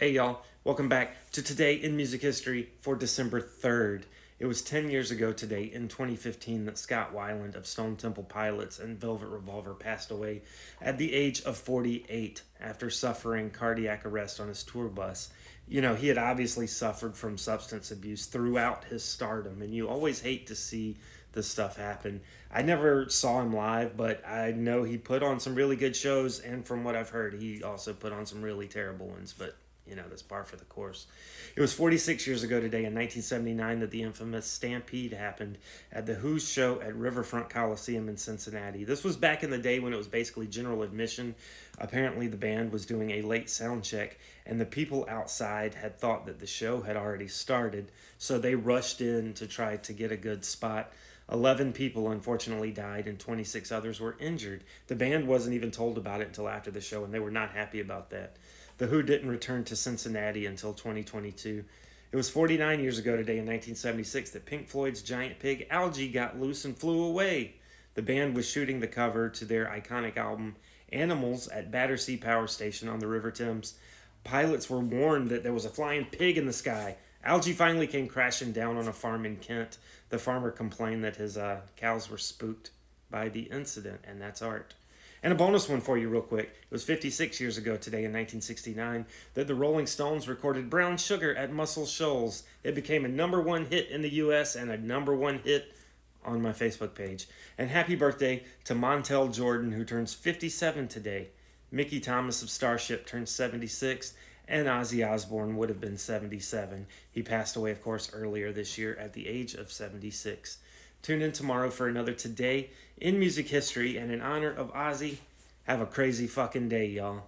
Hey y'all, welcome back to Today in Music History for December 3rd. It was 10 years ago today, in 2015, that Scott Weiland of Stone Temple Pilots and Velvet Revolver passed away at the age of 48 after suffering cardiac arrest on his tour bus. You know, he had obviously suffered from substance abuse throughout his stardom, and you always hate to see this stuff happen. I never saw him live, but I know he put on some really good shows, and from what I've heard, he also put on some really terrible ones, but that's par for the course. It was 46 years ago today in 1979 that the infamous Stampede happened at the Who's show at Riverfront Coliseum in Cincinnati. This was back in the day when it was basically general admission. Apparently, the band was doing a late sound check, and the people outside had thought that the show had already started, so they rushed in to try to get a good spot. 11 people unfortunately died and 26 others were injured. The band wasn't even told about it until after the show, and they were not happy about that. The Who didn't return to Cincinnati until 2022. It was 49 years ago today in 1976 that Pink Floyd's giant pig Algie got loose and flew away. The band was shooting the cover to their iconic album Animals at Battersea Power Station on the River Thames. Pilots were warned that there was a flying pig in the sky. Algie finally came crashing down on a farm in Kent. The farmer complained that his cows were spooked by the incident, and that's art. And a bonus one for you real quick. It was 56 years ago today in 1969 that the Rolling Stones recorded Brown Sugar at Muscle Shoals. It became a #1 hit in the US and a #1 hit on my Facebook page. And happy birthday to Montel Jordan, who turns 57 today. Mickey Thomas of Starship turns 76, and Ozzy Osbourne would have been 77. He passed away, of course, earlier this year at the age of 76. Tune in tomorrow for another Today in Music History, and in honor of Ozzy, have a crazy fucking day, y'all.